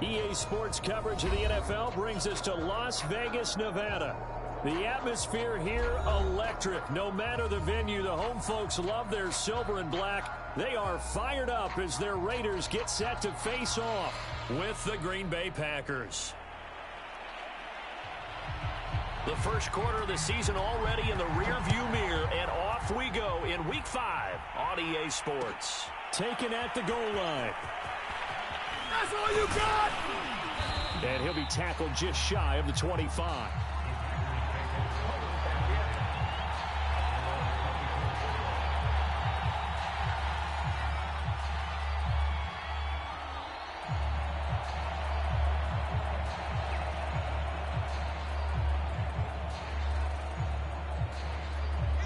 EA Sports coverage of the NFL brings us to Las Vegas, Nevada. The atmosphere here, electric. No matter the venue, the home folks love their silver and black. They are fired up as their Raiders get set to face off with the Green Bay Packers. The first quarter of the season already in the rearview mirror, and off we go in Week 5 on EA Sports. Taken at the goal line. That's all you got! And he'll be tackled just shy of the 25.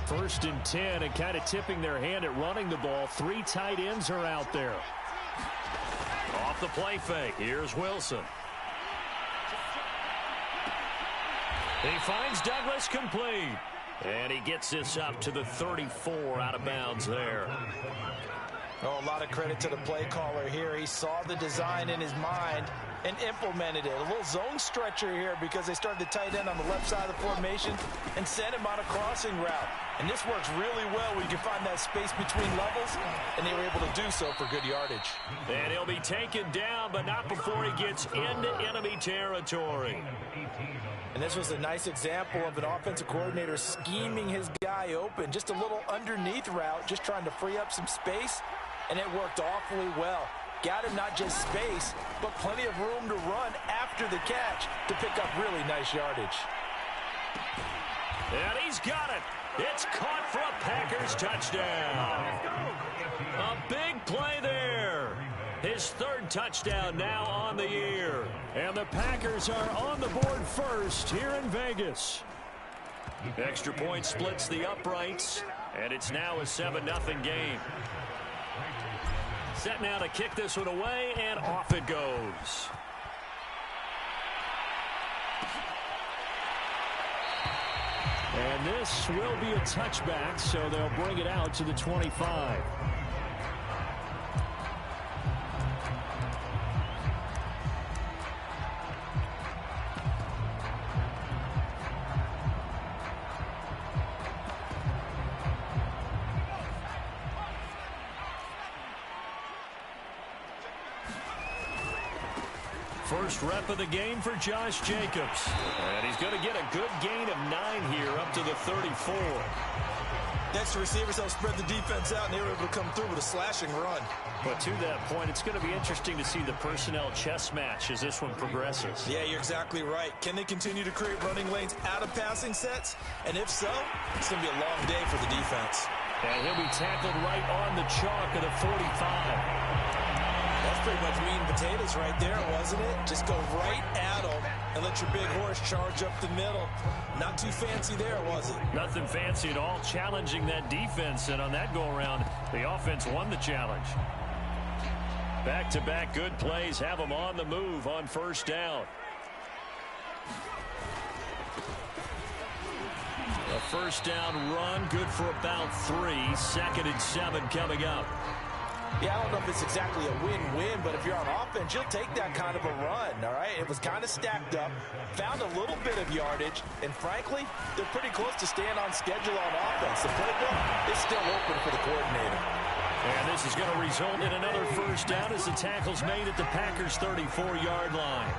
First and 10, and kind of tipping their hand at running the ball. 3 tight ends are out there. Off the play fake, here's Wilson. He finds Douglas complete. And he gets this up to the 34 out of bounds there. Oh, a lot of credit to the play caller here. He saw the design in his mind and implemented it. A little zone stretcher here because they started the tight end on the left side of the formation and sent him on a crossing route. And this works really well when you can find that space between levels, and they were able to do so for good yardage. And he'll be taken down, but not before he gets into enemy territory. And this was a nice example of an offensive coordinator scheming his guy open. Just a little underneath route, just trying to free up some space, and it worked awfully well. Got him not just space, but plenty of room to run after the catch to pick up really nice yardage. And he's got it. It's caught for a Packers touchdown. A big play there. His 3rd touchdown now on the year. And the Packers are on the board first here in Vegas. Extra point splits the uprights, and it's now a 7-0 game. Set now to kick this one away, and off it goes. And this will be a touchback, so they'll bring it out to the 25. First rep of the game for Josh Jacobs. And he's going to get a good gain of 9 here up to the 34. Next, the receivers helped spread the defense out, and they were able to come through with a slashing run. But to that point, it's going to be interesting to see the personnel chess match as this one progresses. Yeah, you're exactly right. Can they continue to create running lanes out of passing sets? And if so, it's going to be a long day for the defense. And he'll be tackled right on the chalk of the 45. That's pretty much meat and potatoes right there, wasn't it? Just go right at them and let your big horse charge up the middle. Not too fancy there, was it? Nothing fancy at all, challenging that defense. And on that go-around, the offense won the challenge. Back-to-back good plays have them on the move on first down. A first down run, good for about 3. 2nd and 7 coming up. Yeah, I don't know if it's exactly a win-win, but if you're on offense, you'll take that kind of a run, all right? It was kind of stacked up, found a little bit of yardage, and frankly, they're pretty close to staying on schedule on offense. The playbook is still open for the coordinator. And this is going to result in another first down as the tackle's made at the Packers' 34-yard line.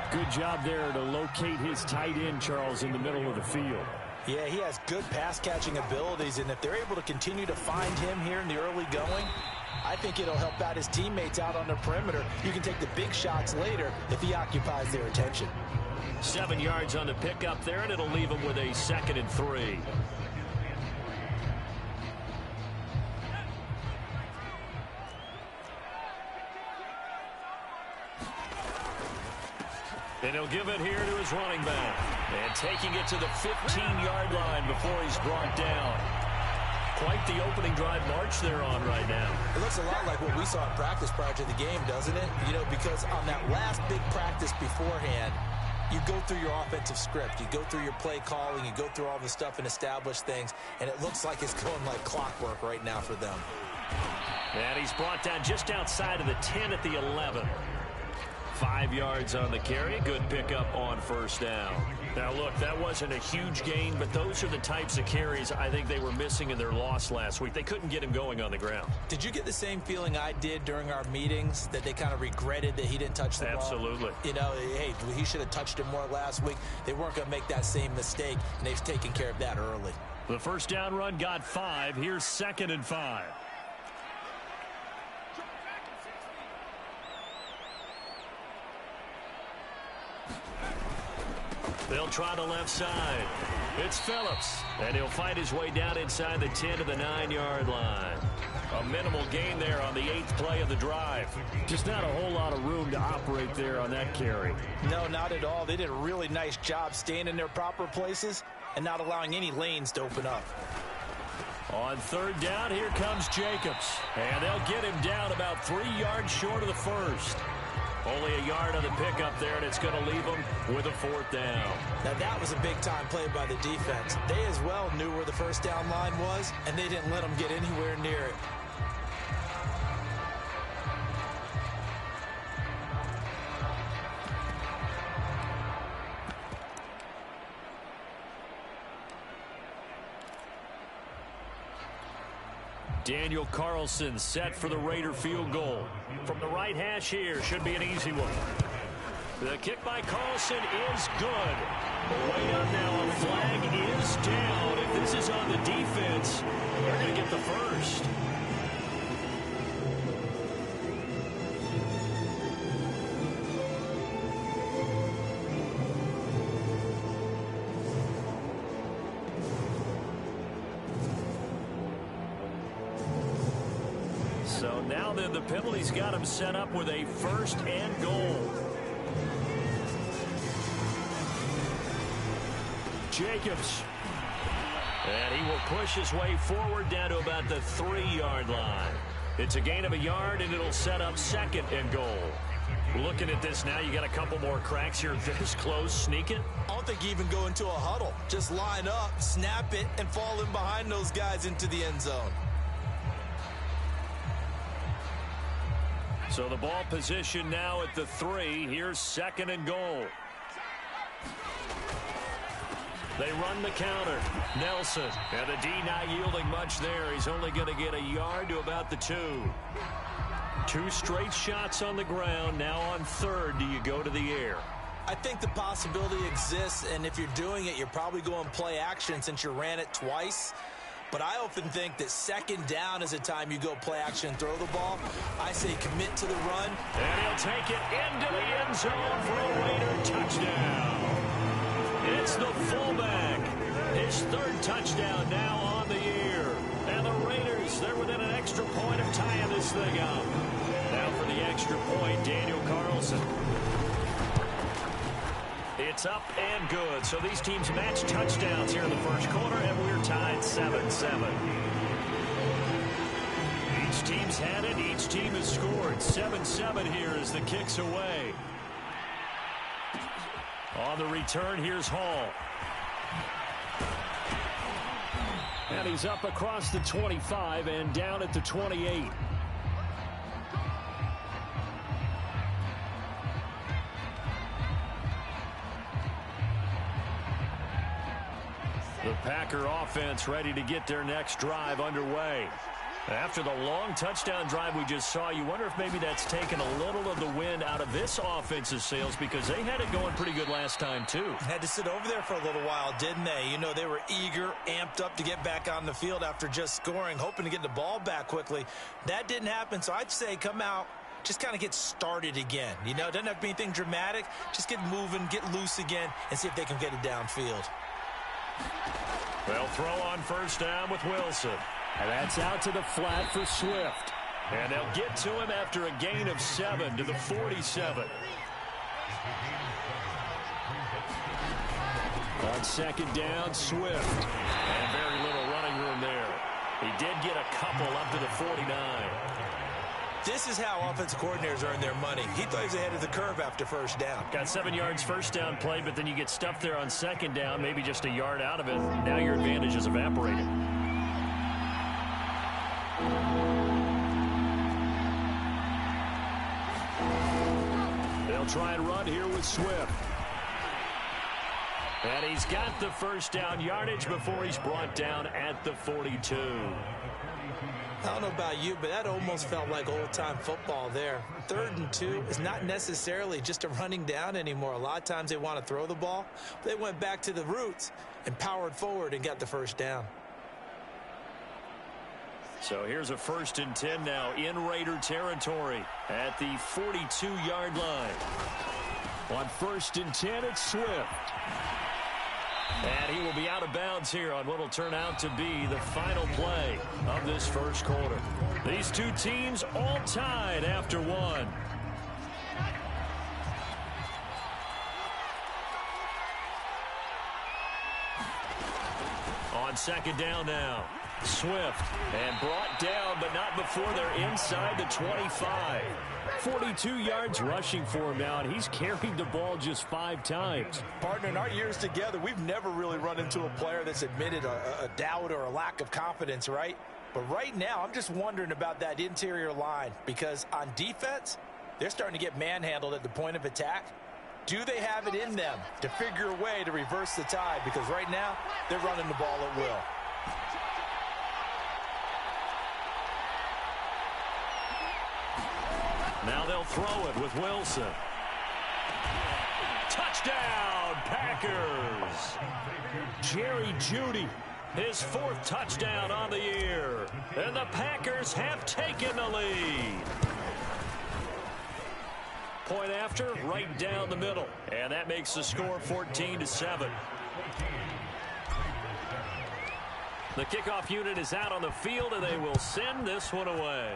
Good job there to locate his tight end, Charles, in the middle of the field. Yeah, he has good pass-catching abilities, and if they're able to continue to find him here in the early going, I think it'll help out his teammates out on the perimeter. You can take the big shots later if he occupies their attention. 7 yards on the pickup there, and it'll leave him with a 2nd and 3. And he'll give it here to his running back. And taking it to the 15-yard line before he's brought down. Quite the opening drive march they're on right now. It looks a lot like what we saw in practice prior to the game, doesn't it? You know, because on that last big practice beforehand, you go through your offensive script. You go through your play calling. You go through all the stuff and establish things. And it looks like it's going like clockwork right now for them. And he's brought down just outside of the 10 at the 11. 5 yards on the carry. Good pickup on first down. Now, look, that wasn't a huge gain, but those are the types of carries I think they were missing in their loss last week. They couldn't get him going on the ground. Did you get the same feeling I did during our meetings, that they kind of regretted that he didn't touch the ball? Absolutely. You know, hey, he should have touched it more last week. They weren't going to make that same mistake, and they've taken care of that early. The first down run got 5. Here's 2nd and 5. They'll try the left side. It's Phillips, and he'll fight his way down inside the 10 to the 9-yard line. A minimal gain there on the 8th play of the drive. Just not a whole lot of room to operate there on that carry. No, not at all. They did a really nice job staying in their proper places and not allowing any lanes to open up. On 3rd down, here comes Jacobs. And they'll get him down about 3 yards short of the first. Only a yard on the pickup there, and it's going to leave them with a 4th down. Now, that was a big-time play by the defense. They as well knew where the first down line was, and they didn't let them get anywhere near it. Daniel Carlson set for the Raider field goal. From the right hash here, should be an easy one. The kick by Carlson is good. Way up now, a flag is down. If this is on the defense, they're going to get the first. So now then, the penalty's got him set up with a 1st and goal. Jacobs. And he will push his way forward down to about the 3-yard line. It's a gain of a yard, and it'll set up 2nd and goal. Looking at this now, you got a couple more cracks here. This close, sneak it. I don't think you even go into a huddle. Just line up, snap it, and fall in behind those guys into the end zone. So the ball position now at the 3. Here's 2nd and goal. They run the counter. Nelson. And the D not yielding much there. He's only going to get a yard to about the 2. 2 straight shots on the ground. Now on 3rd, do you go to the air? I think the possibility exists, and if you're doing it, you're probably going play action since you ran it twice. But I often think that 2nd down is a time you go play action and throw the ball. I say commit to the run. And he'll take it into the end zone for a Raider touchdown. It's the fullback. His 3rd touchdown now on the year. And the Raiders, they're within an extra point of tying this thing up. Now for the extra point, Daniel Carlson. It's up and good. So these teams match touchdowns here in the first quarter, and we're tied 7-7. Each team's had it. Each team has scored. 7-7 here as the kick's away. On the return, here's Hall. And he's up across the 25 and down at the 28. The Packer offense ready to get their next drive underway. After the long touchdown drive we just saw, you wonder if maybe that's taken a little of the wind out of this offensive sails, because they had it going pretty good last time too. Had to sit over there for a little while, didn't they? You know, they were eager, amped up to get back on the field after just scoring, hoping to get the ball back quickly. That didn't happen, so I'd say come out, just kind of get started again. You know, it doesn't have to be anything dramatic. Just get moving, get loose again, and see if they can get it downfield. They'll throw on first down with Wilson. And that's out to the flat for Swift. And they'll get to him after a gain of 7 to the 47. On 2nd down, Swift. And very little running room there. He did get a couple up to the 49. This is how offensive coordinators earn their money. He thought he was ahead of the curve after first down. Got 7 yards first down play, but then you get stuffed there on 2nd down, maybe just a yard out of it. Now your advantage is evaporated. They'll They'll try and run here with Swift. And he's got the first down yardage before he's brought down at the 42. I don't know about you, but that almost felt like old-time football there. 3rd and 2 is not necessarily just a running down anymore. A lot of times they want to throw the ball. They went back to the roots and powered forward and got the first down. So here's a 1st and 10 now in Raider territory at the 42-yard line. On 1st and 10, it's Swift. And he will be out of bounds here on what will turn out to be the final play of this first quarter. These two teams all tied after one. On 2nd down now, Swift, and brought down, but not before they're inside the 25. 42 yards rushing for him now, and he's carried the ball just 5 times. Partner, in our years together, we've never really run into a player that's admitted a doubt or a lack of confidence, right? But right now, I'm just wondering about that interior line, because on defense, they're starting to get manhandled at the point of attack. Do they have it in them to figure a way to reverse the tide? Because right now, they're running the ball at will. Now they'll throw it with Wilson. Touchdown, Packers! Jerry Jeudy, his 4th touchdown on the year. And the Packers have taken the lead. Point after, right down the middle. And that makes the score 14-7. The kickoff unit is out on the field, and they will send this one away.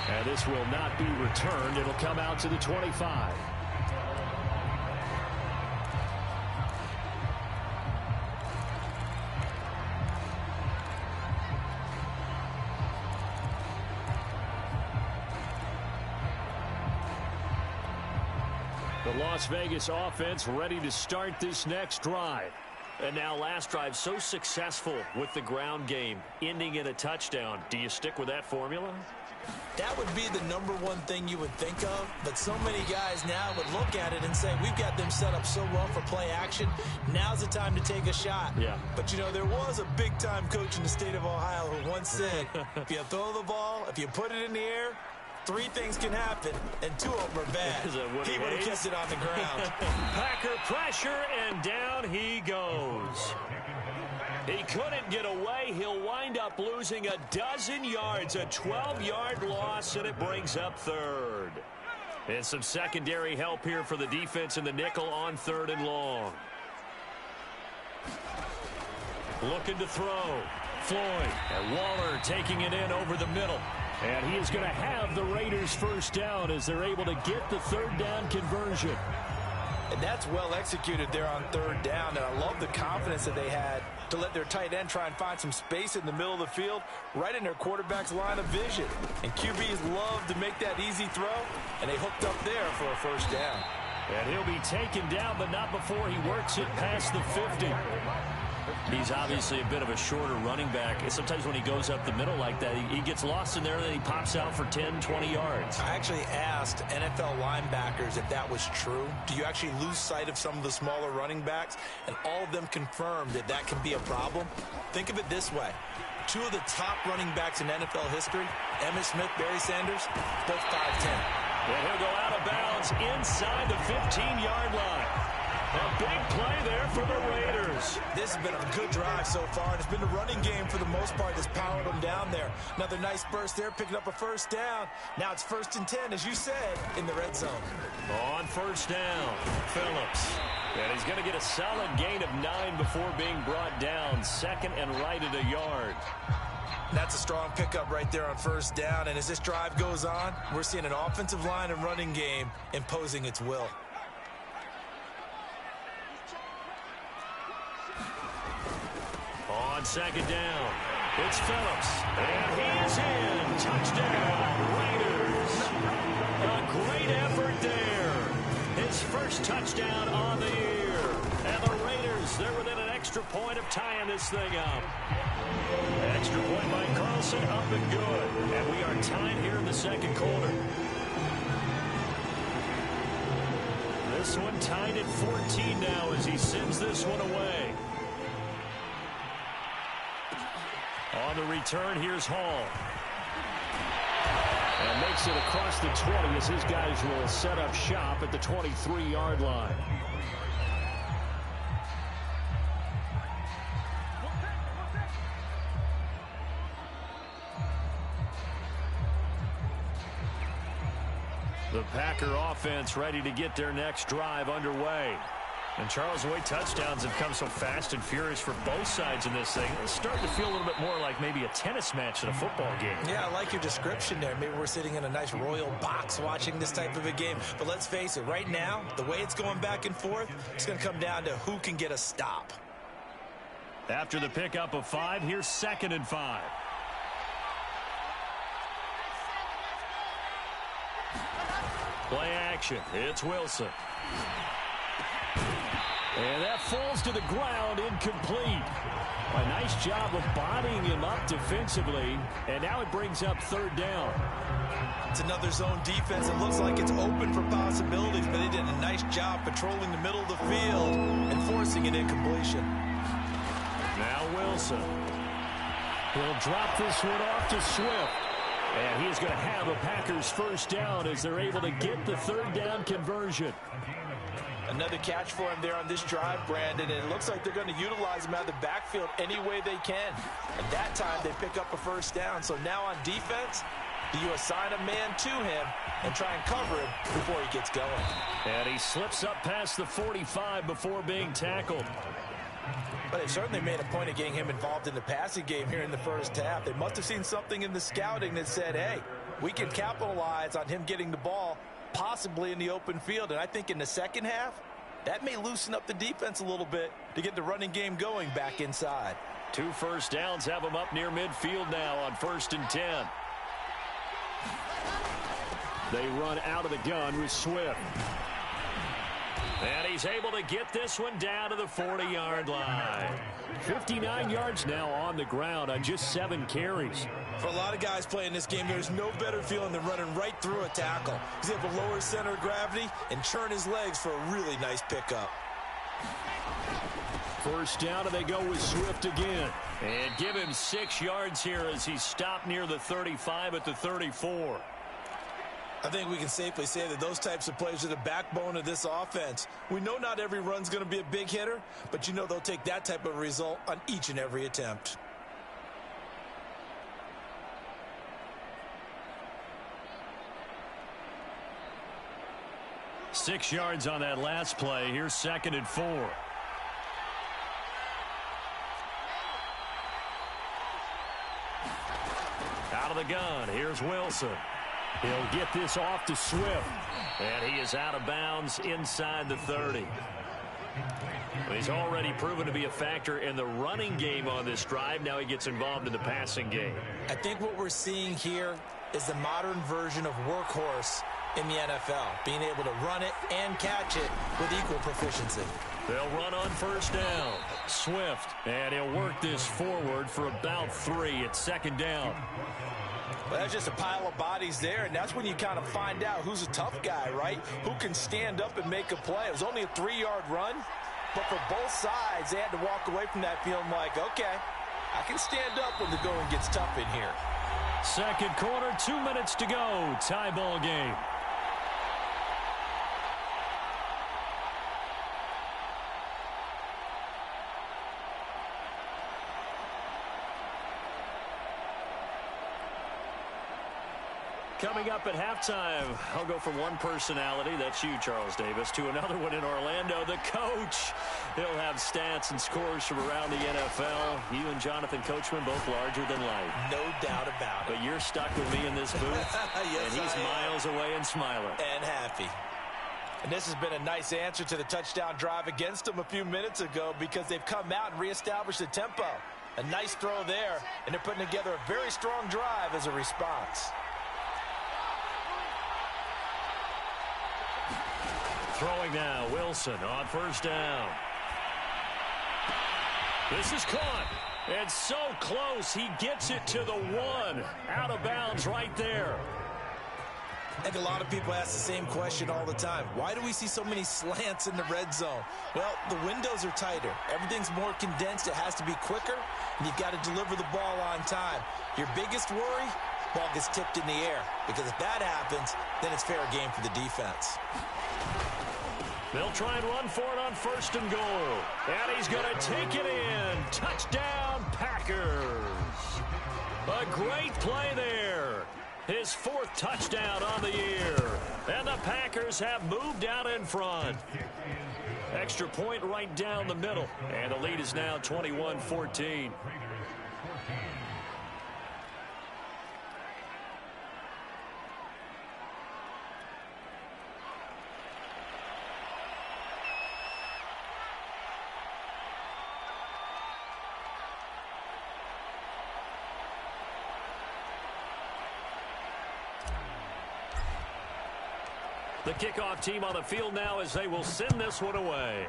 And this will not be returned. It'll come out to the 25. The Las Vegas offense ready to start this next drive. And now last drive so successful with the ground game, ending in a touchdown. Do you stick with that formula? That would be the #1 thing you would think of, but so many guys now would look at it and say, we've got them set up so well for play action, now's the time to take a shot. Yeah. But, you know, there was a big-time coach in the state of Ohio who once said, if you throw the ball, if you put it in the air, 3 things can happen, and 2 of them are bad. He would have kept it on the ground. Packer pressure, and down he goes. He couldn't get away. He'll wind up losing 12 yards, a 12-yard loss, and it brings up 3rd. And some secondary help here for the defense in the nickel on 3rd and long. Looking to throw. Floyd and Waller taking it in over the middle. And he is going to have the Raiders first down as they're able to get the 3rd down conversion. And that's well executed there on 3rd down. And I love the confidence that they had to let their tight end try and find some space in the middle of the field, right in their quarterback's line of vision. And QBs love to make that easy throw, and they hooked up there for a first down. And he'll be taken down, but not before he works it past the 50. He's obviously a bit of a shorter running back. And sometimes when he goes up the middle like that, he gets lost in there, and then he pops out for 10, 20 yards. I actually asked NFL linebackers if that was true. Do you actually lose sight of some of the smaller running backs? And all of them confirmed that that can be a problem. Think of it this way. 2 of the top running backs in NFL history, Emmitt Smith, Barry Sanders, both 5'10". And he'll go out of bounds inside the 15-yard line. A big play there for the Raiders. This has been a good drive so far, and it's been the running game for the most part that's powered them down there. Another nice burst there, picking up a first down. Now it's 1st and 10, as you said, in the red zone. On 1st down, Phillips. And he's going to get a solid gain of 9 before being brought down. 2nd and right at a yard. That's a strong pickup right there on 1st down, and as this drive goes on, we're seeing an offensive line and running game imposing its will. On 2nd down, it's Phillips, and he is in. Touchdown, Raiders. A great effort there. His first touchdown on the year. And the Raiders, they're within an extra extra point of tying this thing up. Extra point by Carlson, up and good. And we are tied here in the second quarter. This one tied at 14 now as he sends this one away. On the return, here's Hall. And makes it across the 20 as his guys will set up shop at the 23-yard line. The Packer offense ready to get their next drive underway. And Charles, the way touchdowns have come so fast and furious for both sides in this thing, it's starting to feel a little bit more like maybe a tennis match than a football game. Yeah, I like your description there. Maybe we're sitting in a nice royal box watching this type of a game. But let's face it, right now, the way it's going back and forth, it's going to come down to who can get a stop. After the pickup of 5, here's 2nd and 5. Play action. It's Wilson. And that falls to the ground, incomplete. A nice job of bodying him up defensively, and now it brings up 3rd down. It's another zone defense. It looks like it's open for possibilities, but they did a nice job patrolling the middle of the field and forcing an incompletion. Now Wilson. He'll drop this one off to Swift. And he is going to have a Packers 1st down as they're able to get the 3rd down conversion. Another catch for him there on this drive, Brandon, and it looks like they're going to utilize him out of the backfield any way they can. And that time they pick up a 1st down. So now on defense, do you assign a man to him and try and cover him before he gets going? And he slips up past the 45 before being tackled. But they certainly made a point of getting him involved in the passing game here in the 1st half. They must have seen something in the scouting that said, hey, we can capitalize on him getting the ball possibly in the open field. And I think in the 2nd half, that may loosen up the defense a little bit to get the running game going back inside. 2 1st downs have him up near midfield now on 1st and 10. They run out of the gun with Swift. And he's able to get this one down to the 40-yard line. 59 yards now on the ground on just 7 carries. For a lot of guys playing this game, there's no better feeling than running right through a tackle. He's able to lower his center of gravity and churn his legs for a really nice pickup. 1st down, and they go with Swift again. And give him 6 yards here as he's stopped near the 35 at the 34. I think we can safely say that those types of plays are the backbone of this offense. We know not every run's going to be a big hitter, but you know they'll take that type of result on each and every attempt. Six yards on that last play. Here's 2nd and 4. Out of the gun. Here's Wilson. He'll get this off to Swift. And he is out of bounds inside the 30. But he's already proven to be a factor in the running game on this drive. Now he gets involved in the passing game. I think what we're seeing here is the modern version of workhorse in the NFL, being able to run it and catch it with equal proficiency. They'll run on 1st down. Swift, and he'll work this forward for about 3 at 2nd down. Well, that's just a pile of bodies there, and that's when you kind of find out who's a tough guy, right? Who can stand up and make a play. It was only a 3-yard run, but for both sides, they had to walk away from that feeling like, okay, I can stand up when the going gets tough in here. Second quarter, 2 minutes to go. Tie ball game. Coming up at halftime, I'll go from one personality, that's you, Charles Davis, to another one in Orlando, the coach. He'll have stats and scores from around the NFL. You and Jonathan Coachman, both larger than life. No doubt about it. But you're stuck with me in this booth, yes, and he's miles away and smiling. And happy. And this has been a nice answer to the touchdown drive against them a few minutes ago because they've come out and reestablished the tempo. A nice throw there, and they're putting together a very strong drive as a response. Throwing now, Wilson on 1st down. This is caught. And so close, he gets it to the 1. Out of bounds right there. I think a lot of people ask the same question all the time. Why do we see so many slants in the red zone? Well, the windows are tighter. Everything's more condensed. It has to be quicker, and you've got to deliver the ball on time. Your biggest worry, ball gets tipped in the air, because if that happens, then it's fair game for the defense. They'll try and run for it on 1st and goal. And he's going to take it in. Touchdown, Packers. A great play there. His 4th touchdown on the year. And the Packers have moved out in front. Extra point right down the middle. And the lead is now 21-14. The kickoff team on the field now as they will send this one away.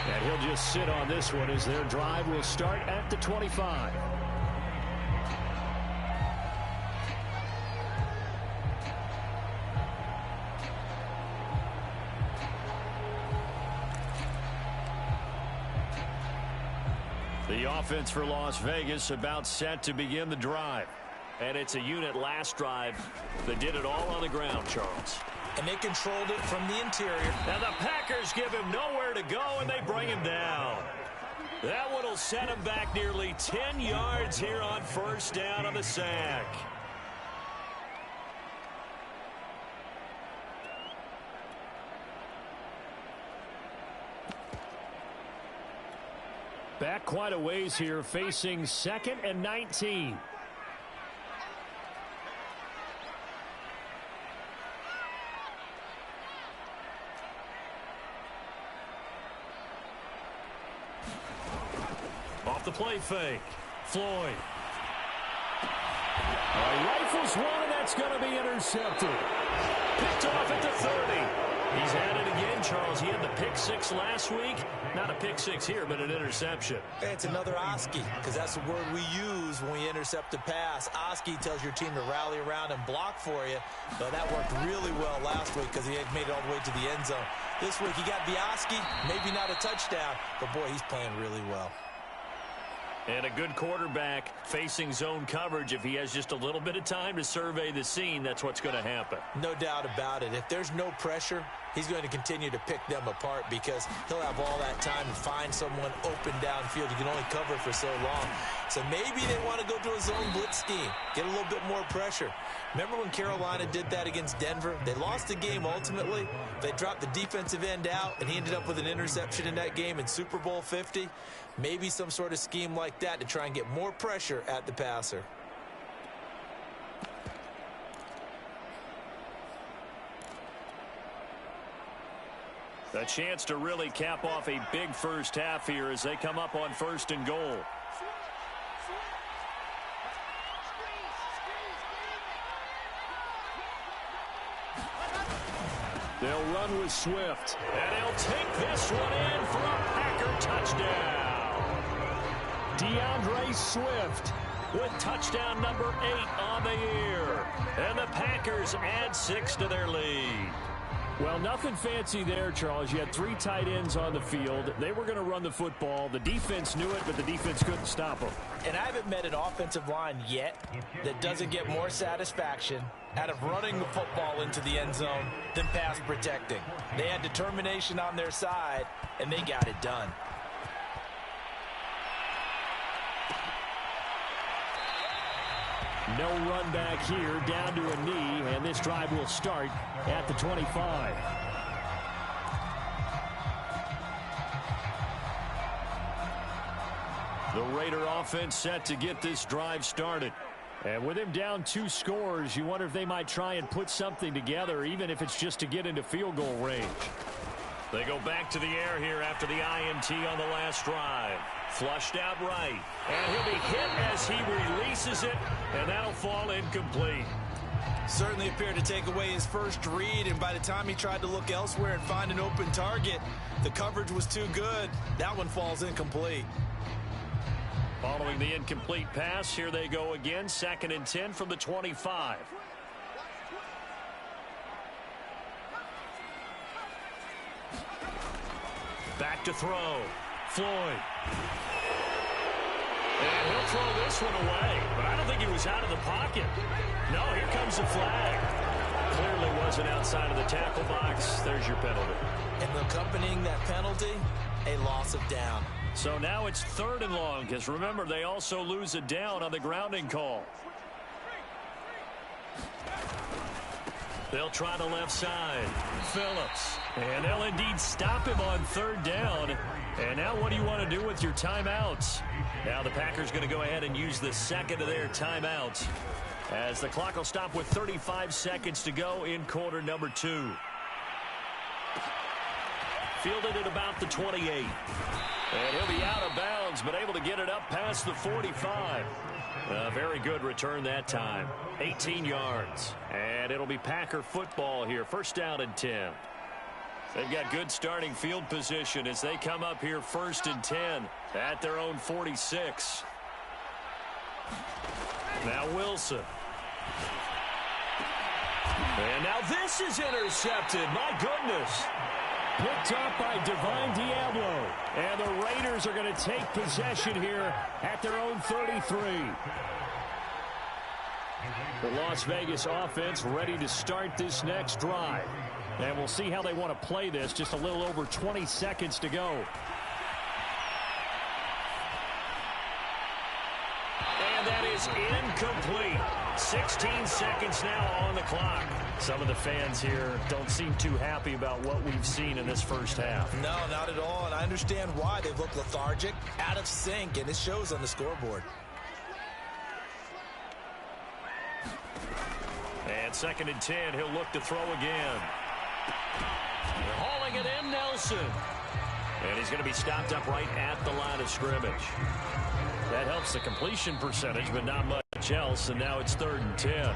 And he'll just sit on this one as their drive will start at the 25. The offense for Las Vegas about set to begin the drive. And it's a unit last drive that did it all on the ground, Charles. And they controlled it from the interior. And the Packers give him nowhere to go, and they bring him down. That one will set him back nearly 10 yards here on 1st down on the sack. Back quite a ways here, facing 2nd and 19. Off the play fake. Floyd. Rifles one, and that's going to be intercepted. Picked off at the 30. He's at it again, Charles. He had the pick 6 last week. Not a pick 6 here, but an interception. It's another Oski, because that's the word we use when we intercept a pass. Oski tells your team to rally around and block for you. But that worked really well last week because he had made it all the way to the end zone. This week he got the Oski, maybe not a touchdown, but boy, he's playing really well. And a good quarterback facing zone coverage. If he has just a little bit of time to survey the scene, that's what's going to happen. No doubt about it. If there's no pressure, he's going to continue to pick them apart because he'll have all that time to find someone open downfield. You can only cover for so long. So maybe they want to go to a zone blitz scheme, get a little bit more pressure. Remember when Carolina did that against Denver? They lost the game ultimately. They dropped the defensive end out, and he ended up with an interception in that game in Super Bowl 50. Maybe some sort of scheme like that to try and get more pressure at the passer. A chance to really cap off a big first half here as they come up on 1st and goal. They'll run with Swift. And he'll take this one in for a Packer touchdown. DeAndre Swift with touchdown number 8 on the year. And the Packers add 6 to their lead. Well, nothing fancy there, Charles. You had 3 tight ends on the field. They were going to run the football. The defense knew it, but the defense couldn't stop them. And I haven't met an offensive line yet that doesn't get more satisfaction out of running the football into the end zone than pass protecting. They had determination on their side, and they got it done. No run back here, down to a knee, and this drive will start at the 25. The Raider offense set to get this drive started. And with him down 2 scores, you wonder if they might try and put something together, even if it's just to get into field goal range. They go back to the air here after the INT on the last drive. Flushed out right. And he'll be hit as he releases it, and that'll fall incomplete. Certainly appeared to take away his first read, and by the time he tried to look elsewhere and find an open target, the coverage was too good. That one falls incomplete. Following the incomplete pass, here they go again. 2nd and 10 from the 25. Back to throw. Floyd. And he'll throw this one away, but I don't think he was out of the pocket. No, here comes the flag. Clearly wasn't outside of the tackle box. There's your penalty. And accompanying that penalty, a loss of down. So now it's 3rd and long, because remember, they also lose a down on the grounding call. They'll try the left side. Phillips. And they'll indeed stop him on 3rd down. And now what do you want to do with your timeouts? Now the Packers going to go ahead and use the 2nd of their timeouts, as the clock will stop with 35 seconds to go in quarter number 2. Fielded at about the 28. And he'll be out of bounds, but able to get it up past the 45. A very good return that time. 18 yards. And it'll be Packer football here. 1st down and 10. They've got good starting field position as they come up here 1st and 10 at their own 46. Now Wilson. And now this is intercepted. My goodness. Picked up by Divine Diablo. And the Raiders are going to take possession here at their own 33. The Las Vegas offense ready to start this next drive. And we'll see how they want to play this. Just a little over 20 seconds to go. And that is incomplete. 16 seconds now on the clock. Some of the fans here don't seem too happy about what we've seen in this first half. No, not at all, and I understand why. They look lethargic, out of sync, and it shows on the scoreboard. And 2nd and 10, he'll look to throw again. Hauling it in, Nelson. And he's going to be stopped up right at the line of scrimmage. That helps the completion percentage, but not much else, and now it's 3rd and 10.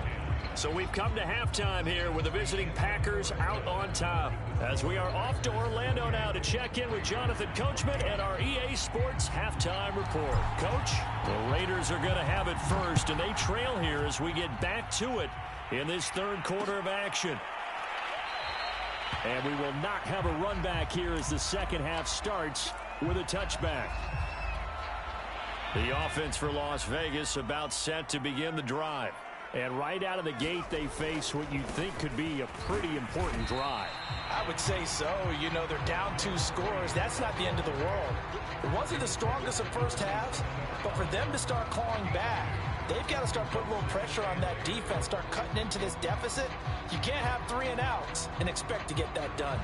So we've come to halftime here with the visiting Packers out on top, as we are off to Orlando now to check in with Jonathan Coachman and our EA Sports halftime report. Coach, the Raiders are going to have it first, and they trail here as we get back to it in this 3rd quarter of action. And we will not have a run back here as the 2nd half starts with a touchback. The offense for Las Vegas about set to begin the drive. And right out of the gate, they face what you think could be a pretty important drive. I would say so. You know, they're down 2 scores. That's not the end of the world. It wasn't the strongest of first halves, but for them to start clawing back, they've got to start putting a little pressure on that defense, start cutting into this deficit. You can't have 3 and outs and expect to get that done.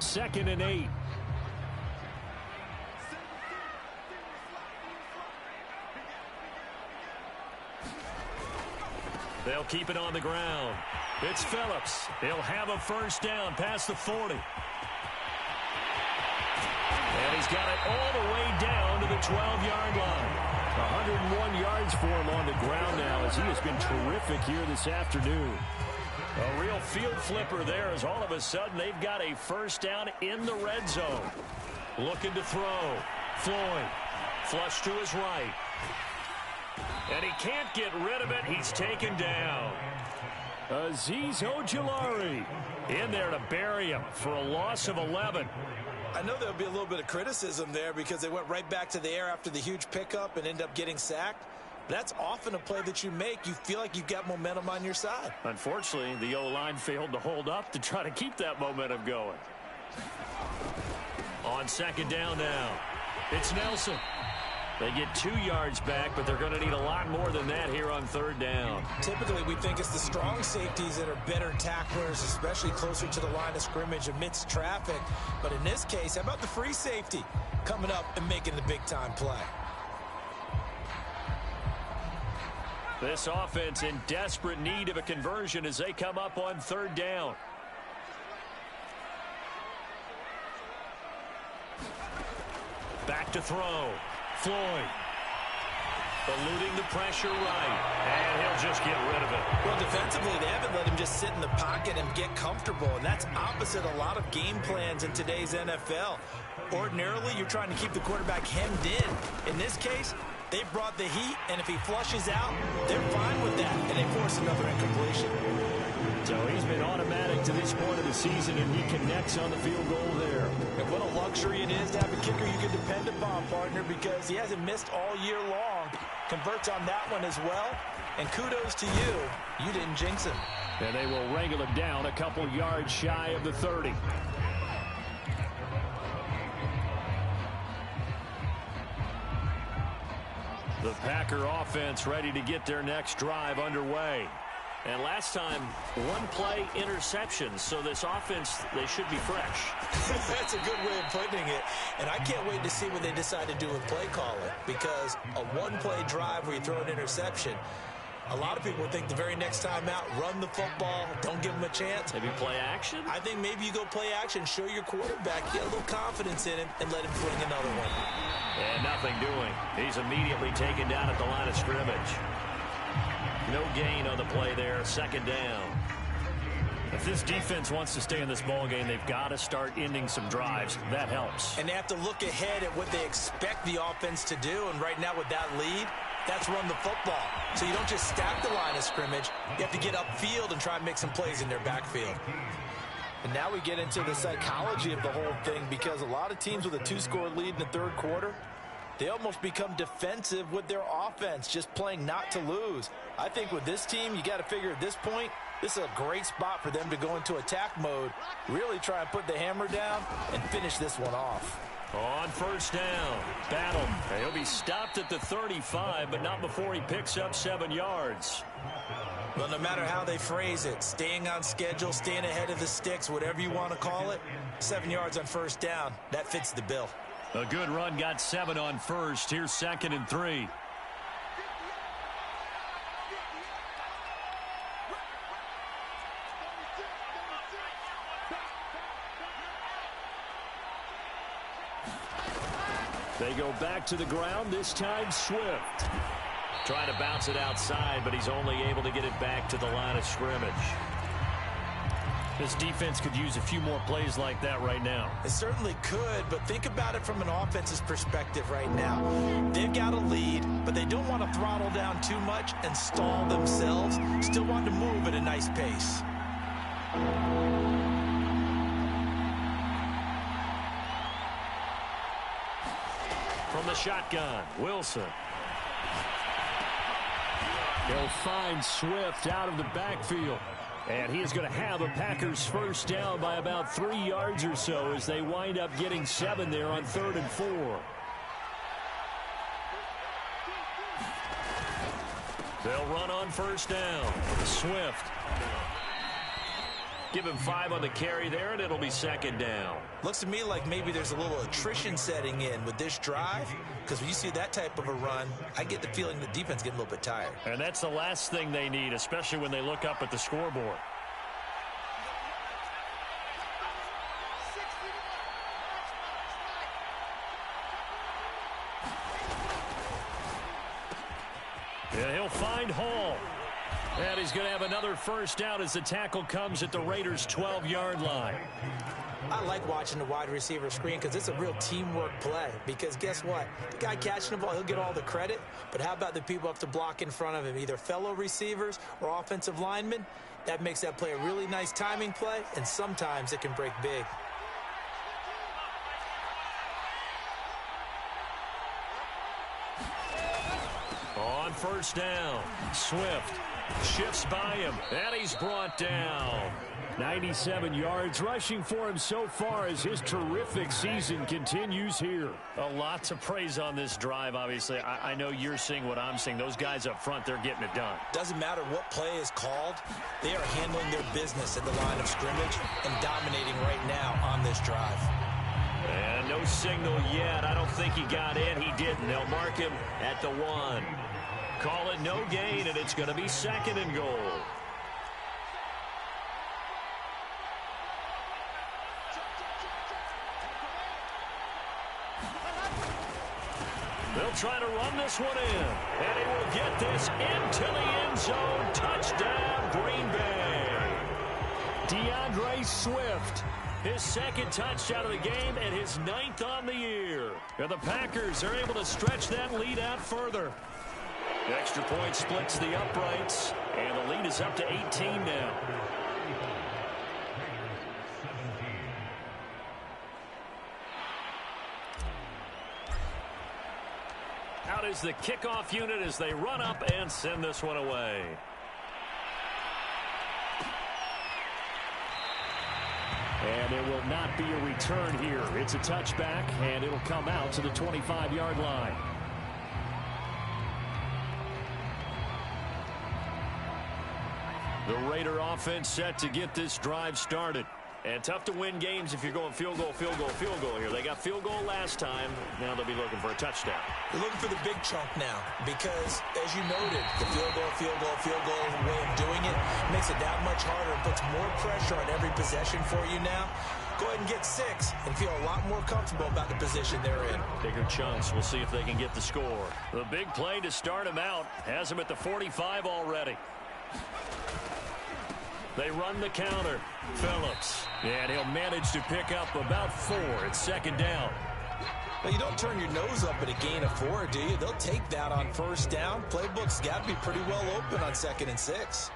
2nd and 8. They'll keep it on the ground. It's Phillips. He'll have a 1st down past the 40. And he's got it all the way down to the 12-yard line. 101 yards for him on the ground now, as he has been terrific here this afternoon. A real field flipper there, as all of a sudden they've got a 1st down in the red zone. Looking to throw. Floyd. Flush to his right. And he can't get rid of it. He's taken down. Azeez Ojulari in there to bury him for a loss of 11. I know there'll be a little bit of criticism there because they went right back to the air after the huge pickup and ended up getting sacked. That's often a play that you make. You feel like you've got momentum on your side. Unfortunately, the O-line failed to hold up to try to keep that momentum going. On 2nd down now, it's Nelson. They get 2 yards back, but they're going to need a lot more than that here on 3rd down. Typically, we think it's the strong safeties that are better tacklers, especially closer to the line of scrimmage amidst traffic. But in this case, how about the free safety coming up and making the big-time play? This offense in desperate need of a conversion as they come up on 3rd down. Back to throw. Floyd. Eluding the pressure right. And he'll just get rid of it. Well, defensively, they haven't let him just sit in the pocket and get comfortable, and that's opposite a lot of game plans in today's NFL. Ordinarily, you're trying to keep the quarterback hemmed in. In this case, they brought the heat, and if he flushes out, they're fine with that, and they force another incompletion. So he's been automatic to this point of the season, and he connects on the field goal there. And what a luxury it is to have a kicker you can depend upon, partner, because he hasn't missed all year long. Converts on that one as well, and kudos to you. You didn't jinx him. And they will wrangle him down a couple yards shy of the 30. The Packer offense ready to get their next drive underway. And last time, one play interception. So this offense, they should be fresh. That's a good way of putting it. And I can't wait to see what they decide to do with play calling. Because a one-play drive where you throw an interception, a lot of people think the very next time out, run the football, don't give them a chance. Maybe play action? I think maybe you go play action, show your quarterback, get a little confidence in him, and let him fling another one. And nothing doing. He's immediately taken down at the line of scrimmage. No gain on the play there, second down. If this defense wants to stay in this ball game, they've got to start ending some drives. That helps. And they have to look ahead at what they expect the offense to do. And right now with that lead, that's run the football. So you don't just stack the line of scrimmage. You have to get upfield and try and make some plays in their backfield. And now we get into the psychology of the whole thing, because a lot of teams with a 2-score lead in the third quarter, they almost become defensive with their offense, just playing not to lose. I think with this team, you got to figure at this point, this is a great spot for them to go into attack mode, really try and put the hammer down and finish this one off. On first down, battle. He'll be stopped at the 35, but not before he picks up 7 yards. Well, no matter how they phrase it, staying on schedule, staying ahead of the sticks, whatever you want to call it, 7 yards on first down, that fits the bill. A good run got 7 on first. Here's 2nd and 3. They go back to the ground, this time Swift. Trying to bounce it outside, but he's only able to get it back to the line of scrimmage. This defense could use a few more plays like that right now. It certainly could, but think about it from an offense's perspective right now. They've got a lead, but they don't want to throttle down too much and stall themselves. Still want to move at a nice pace. From the shotgun, Wilson. He'll find Swift out of the backfield. And he is going to have a Packers first down by about 3 yards or so as they wind up getting 7 there on 3rd and 4. They'll run on first down. Swift. Give him 5 on the carry there, and it'll be 2nd down. Looks to me like maybe there's a little attrition setting in with this drive, because when you see that type of a run, I get the feeling the defense getting a little bit tired. And that's the last thing they need, especially when they look up at the scoreboard. Yeah, he'll find Hall. And he's going to have another first down as the tackle comes at the Raiders' 12-yard line. I like watching the wide receiver screen because it's a real teamwork play. Because guess what? The guy catching the ball, he'll get all the credit. But how about the people up to block in front of him, either fellow receivers or offensive linemen? That makes that play a really nice timing play, and sometimes it can break big. On first down, Swift shifts by him, and he's brought down. 97 yards rushing for him so far as his terrific season continues here. A lot to praise on this drive, obviously. I know you're seeing what I'm seeing. Those guys up front, they're getting it done. Doesn't matter what play is called. They are handling their business at the line of scrimmage and dominating right now on this drive. And no signal yet. I don't think he got in. He didn't. They'll mark him at the 1. Call it no gain, and it's going to be 2nd and goal. They'll He'll try to run this one in. And he will get this into the end zone. Touchdown, Green Bay. DeAndre Swift. His second touchdown of the game and his 9th on the year. And the Packers are able to stretch that lead out further. The extra point splits the uprights, and the lead is up to 18 now. Out is the kickoff unit as they run up and send this one away. And it will not be a return here. It's a touchback, and it'll come out to the 25-yard line. The Raider offense set to get this drive started. And tough to win games if you're going field goal, field goal, field goal here. They got field goal last time. Now they'll be looking for a touchdown. They're looking for the big chunk now because, as you noted, the field goal way of doing it makes it that much harder and puts more pressure on every possession for you now. Go ahead and get 6 and feel a lot more comfortable about the position they're in. Bigger chunks. We'll see if they can get the score. The big play to start him out has him at the 45 already. They run the counter. Phillips. And he'll manage to pick up about 4. It's second down. Well, you don't turn your nose up at a gain of 4, do you? They'll take that on first down. Playbook's got to be pretty well open on 2nd and 6.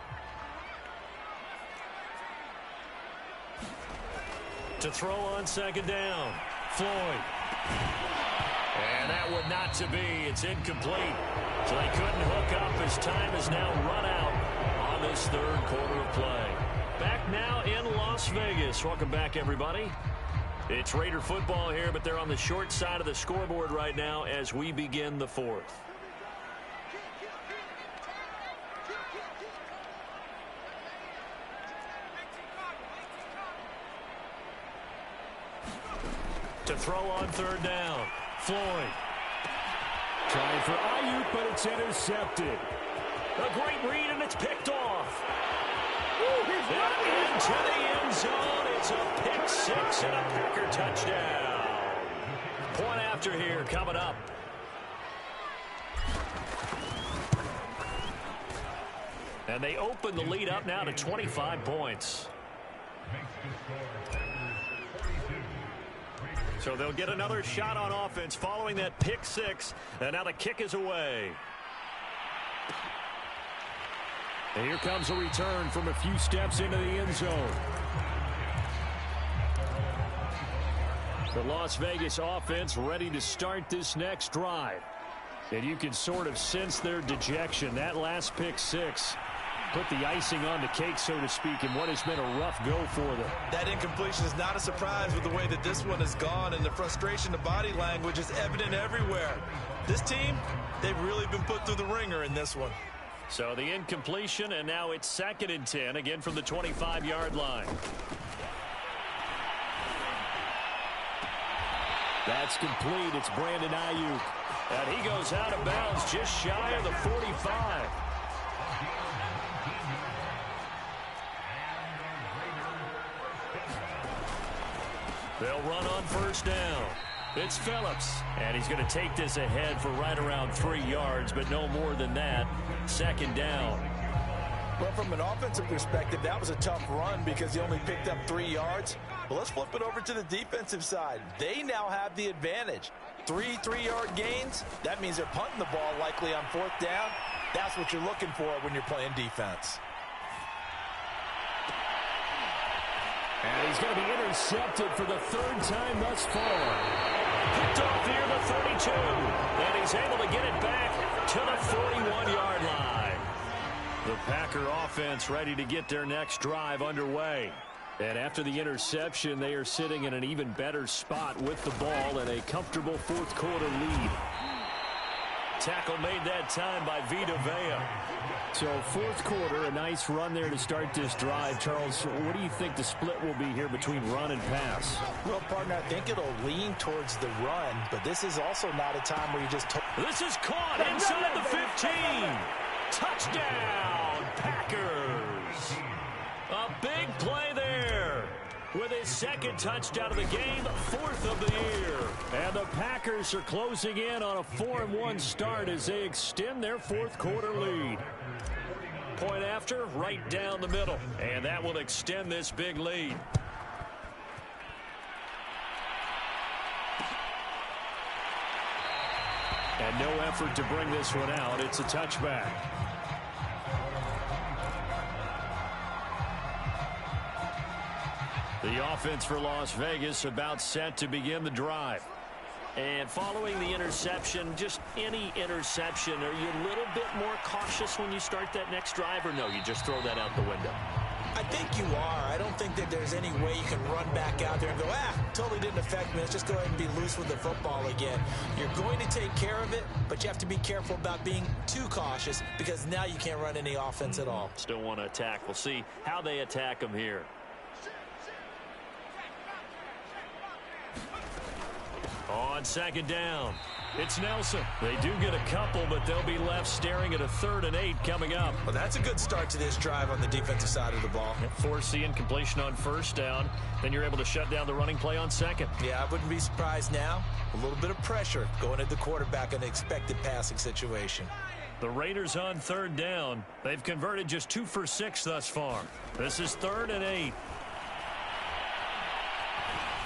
To throw on second down. Floyd. And that would not to be. It's incomplete. So they couldn't hook up as time is now run out on this third quarter of play. Back now in Las Vegas. Welcome back, everybody. It's Raider football here, but they're on the short side of the scoreboard right now as we begin the 4th. To throw on third down. Floyd. Trying for Ayuk, but it's intercepted. A great read, and it's picked off. Into the end zone. It's a pick 6 and a Packer touchdown. Point after here coming up. And they open the lead up now to 25 points. So they'll get another shot on offense following that pick 6. And now the kick is away. And here comes a return from a few steps into the end zone. The Las Vegas offense ready to start this next drive. And you can sort of sense their dejection. That last pick 6 put the icing on the cake, so to speak, in what has been a rough go for them. That incompletion is not a surprise with the way that this one has gone, and the frustration, the body language is evident everywhere. This team, they've really been put through the ringer in this one. So the incompletion, and now it's 2nd and 10, again from the 25-yard line. That's complete. It's Brandon Ayuk. And he goes out of bounds just shy of the 45. They'll run on first down. It's Phillips, and he's going to take this ahead for right around 3 yards, but no more than that. Second down. Well, from an offensive perspective, that was a tough run because he only picked up 3 yards. But let's flip it over to the defensive side. They now have the advantage. 3 3-yard gains, that means they're punting the ball likely on 4th down. That's what you're looking for when you're playing defense. And he's going to be intercepted for the 3rd time thus far. Picked off near the 32. And he's able to get it back to the 41-yard line. The Packer offense ready to get their next drive underway. And after the interception, they are sitting in an even better spot with the ball and a comfortable 4th quarter lead. Tackle made that time by Vita Vea. So 4th quarter, a nice run there to start this drive. Charles, what do you think the split will be here between run and pass? Well, partner, I think it'll lean towards the run, but this is also not a time where you just... This is caught inside the 15. Touchdown, Packers. A big play there. with his second touchdown of the game, fourth of the year. And the Packers are closing in on a 4-1 start as they extend their fourth quarter lead. Point after, right down the middle. And that will extend this big lead. And no effort to bring this one out. It's a touchback. The offense for Las Vegas about set to begin the drive. And following the interception, just any interception, are you a little bit more cautious when you start that next drive, or no, you just throw that out the window? I think you are. I don't think that there's any way you can run back out there and go, totally didn't affect me. Let's just go ahead and be loose with the football again. You're going to take care of it, but you have to be careful about being too cautious because now you can't run any offense at all. Still want to attack. We'll see how they attack them here. On second down, it's Nelson. They do get a couple, but they'll be left staring at a 3rd and 8 coming up. Well, that's a good start to this drive on the defensive side of the ball. Force the incompletion on first down. Then you're able to shut down the running play on second. Yeah, I wouldn't be surprised now. A little bit of pressure going at the quarterback in an expected passing situation. The Raiders on 3rd down. They've converted just 2 for 6 thus far. This is 3rd and 8.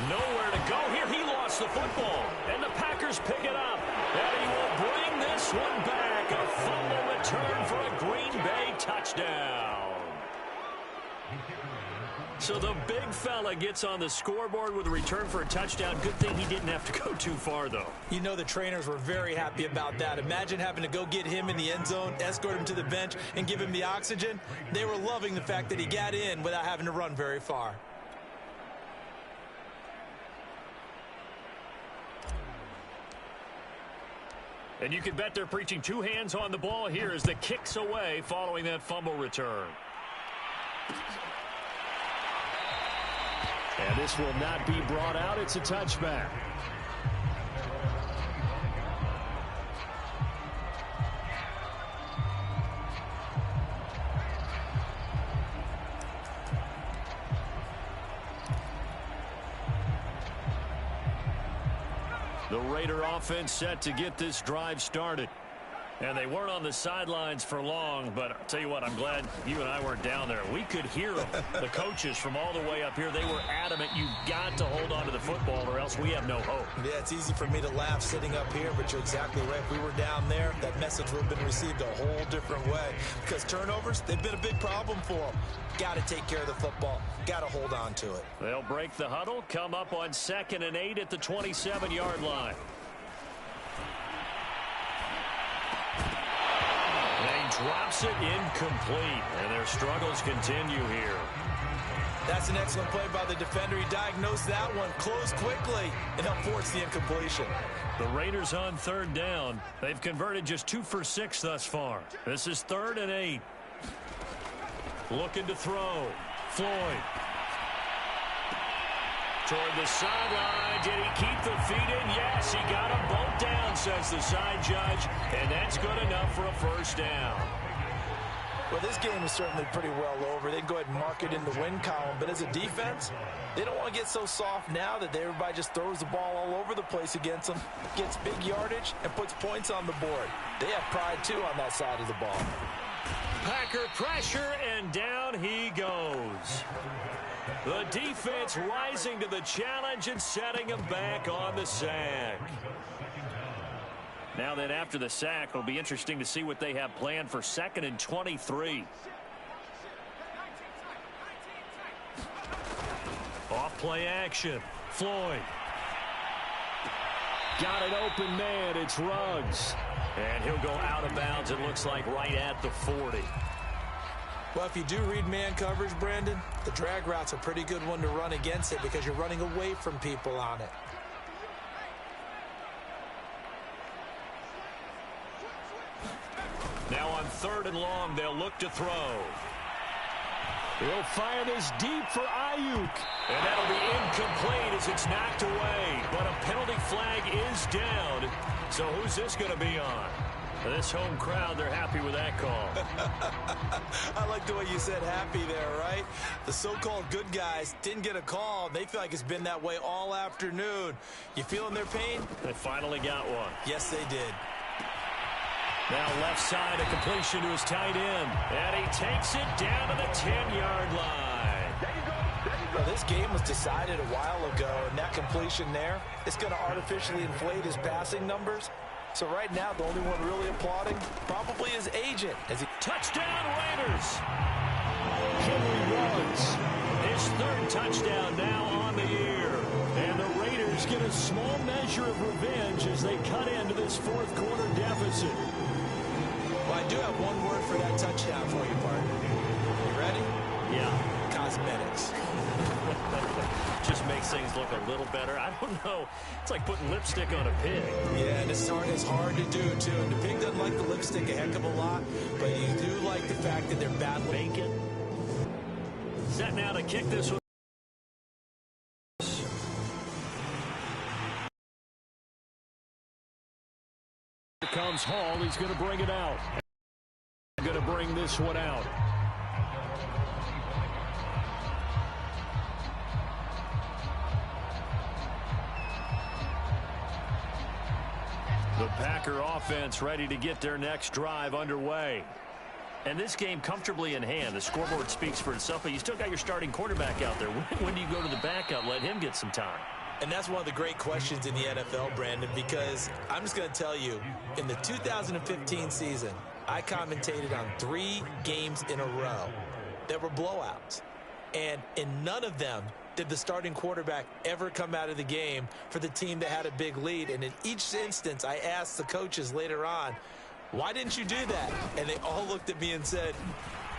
Nowhere to go here. He lost the football. And the Packers pick it up. And he will bring this one back. A fumble return for a Green Bay touchdown. So the big fella gets on the scoreboard with a return for a touchdown. Good thing he didn't have to go too far, though. You know the trainers were very happy about that. Imagine having to go get him in the end zone, escort him to the bench, and give him the oxygen. They were loving the fact that he got in without having to run very far. And you can bet they're preaching 2 hands on the ball here as the kick's away following that fumble return. And this will not be brought out. It's a touchback. The Raider offense set to get this drive started. And they weren't on the sidelines for long, but I'll tell you what, I'm glad you and I weren't down there. We could hear them. The coaches from all the way up here, they were adamant, you've got to hold on to the football or else we have no hope. Yeah, it's easy for me to laugh sitting up here, but you're exactly right. If we were down there, that message would have been received a whole different way. Because turnovers, they've been a big problem for them. Got to take care of the football. Got to hold on to it. They'll break the huddle, come up on 2nd and 8 at the 27-yard line. Drops it incomplete, and their struggles continue here. That's an excellent play by the defender. He diagnosed that one, closed quickly, and helped force the incompletion. The Raiders on 3rd down. They've converted just 2 for 6 thus far. This is 3rd and 8. Looking to throw. Floyd. Toward the sideline. Did he keep the feet in? Yes, he got them both down, says the side judge. And that's good enough for a first down. Well, this game is certainly pretty well over. They can go ahead and mark it in the win column. But as a defense, they don't want to get so soft now that everybody just throws the ball all over the place against them, gets big yardage, and puts points on the board. They have pride, too, on that side of the ball. Packer pressure, and down he goes. The defense rising to the challenge and setting him back on the sack. Now then, after the sack, it'll be interesting to see what they have planned for 2nd and 23. Off play action. Floyd. Got an open man. It's Ruggs. And he'll go out of bounds, it looks like, right at the 40. Well, if you do read man coverage, Brandon, the drag route's a pretty good one to run against it because you're running away from people on it. Now on 3rd and long, they'll look to throw. He'll fire this deep for Ayuk. And that'll be incomplete as it's knocked away. But a penalty flag is down. So who's this going to be on? This home crowd, they're happy with that call. I like the way you said happy there, right? The so-called good guys didn't get a call. They feel like it's been that way all afternoon. You feeling their pain? They finally got one. Yes, they did. Now left side, a completion to his tight end. And he takes it down to the 10-yard line. Well, this game was decided a while ago, and that completion there, it's going to artificially inflate his passing numbers. So right now, the only one really applauding probably his agent. Touchdown, Raiders! Henry Ruggs, his third touchdown now on the year. And the Raiders get a small measure of revenge as they cut into this fourth quarter deficit. Well, I do have one word for that touchdown for you, partner. You ready? Yeah. Cosmetics. Just makes things look a little better. I don't know. It's like putting lipstick on a pig. Yeah, and it's hard to do, too. And the pig doesn't like the lipstick a heck of a lot, but you do like the fact that they're battling. Bacon. Set now to kick this one. Here comes Hall. He's going to bring it out. Going to bring this one out. The Packer offense ready to get their next drive underway. And this game comfortably in hand. The scoreboard speaks for itself, but you still got your starting quarterback out there. When do you go to the backup? Let him get some time. And that's one of the great questions in the NFL, Brandon, because I'm just going to tell you, in the 2015 season, I commentated on 3 games in a row that were blowouts. And in none of them did the starting quarterback ever come out of the game for the team that had a big lead. And in each instance, I asked the coaches later on, why didn't you do that? And they all looked at me and said,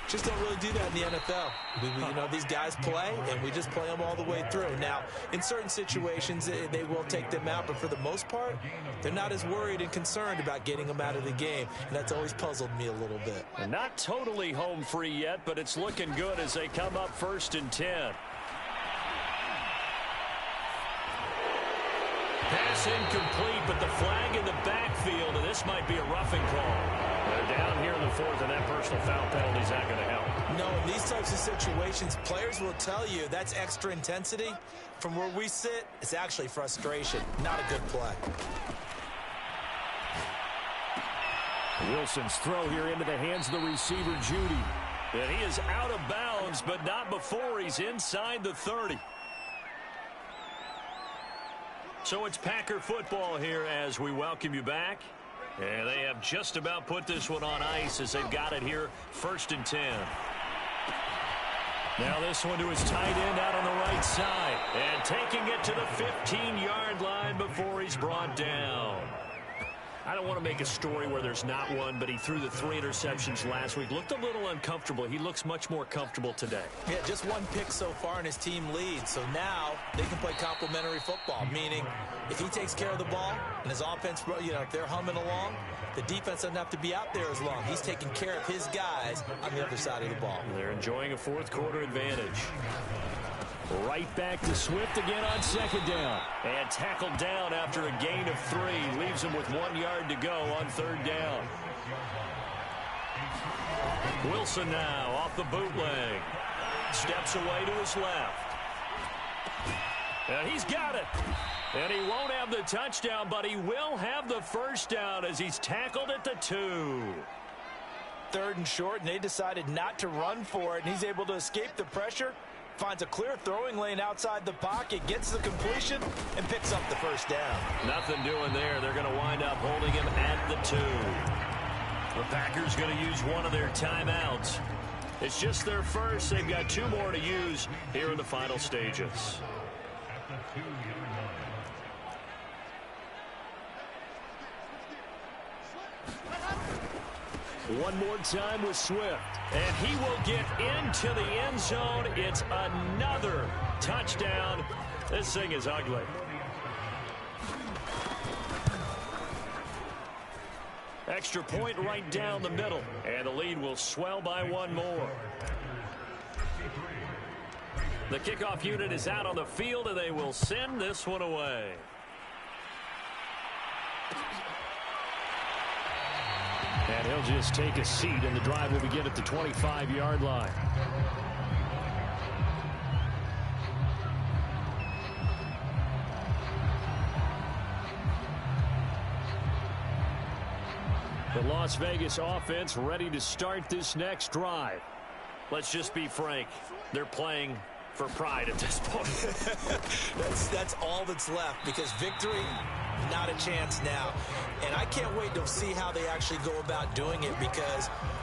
just don't really do that in the NFL. You know, these guys play, and we just play them all the way through. Now, in certain situations, they will take them out, but for the most part, they're not as worried and concerned about getting them out of the game, and that's always puzzled me a little bit. And not totally home free yet, but it's looking good as they come up 1st and 10. Pass incomplete, but the flag in the backfield, and this might be a roughing call. They're down here in the 4th, and that personal foul penalty is not going to help. No, in these types of situations, players will tell you that's extra intensity. From where we sit, it's actually frustration, not a good play. Wilson's throw here into the hands of the receiver, Judy. And he is out of bounds, but not before he's inside the 30. So it's Packer football here as we welcome you back. And they have just about put this one on ice as they've got it here 1st and 10. Now this one to his tight end out on the right side. And taking it to the 15-yard line before he's brought down. I don't want to make a story where there's not one, but he threw the 3 interceptions last week. Looked a little uncomfortable. He looks much more comfortable today. Yeah, just 1 pick so far and his team leads. So now they can play complementary football, meaning if he takes care of the ball and his offense, you know, if they're humming along, the defense doesn't have to be out there as long. He's taking care of his guys on the other side of the ball. They're enjoying a 4th quarter advantage. Right back to Swift again on 2nd down. And tackled down after a gain of 3. Leaves him with 1 yard to go on 3rd down. Wilson now off the bootleg. Steps away to his left. And he's got it. And he won't have the touchdown, but he will have the 1st down as he's tackled at the 2. 3rd and short, and they decided not to run for it, and he's able to escape the pressure. Finds a clear throwing lane outside the pocket, gets the completion, and picks up the 1st down. Nothing doing there. They're going to wind up holding him at the 2. The Packers going to use one of their timeouts. It's just their first. They've got 2 more to use here in the final stages. One more time with Swift. And he will get into the end zone. It's another touchdown. This thing is ugly. Extra point right down the middle. And the lead will swell by 1 more. The kickoff unit is out on the field, and they will send this one away. And he'll just take a seat, and the drive will begin at the 25-yard line. The Las Vegas offense ready to start this next drive. Let's just be frank. They're playing for pride at this point. That's all that's left, because victory, not a chance now. And I can't wait to see how they actually go about doing it, because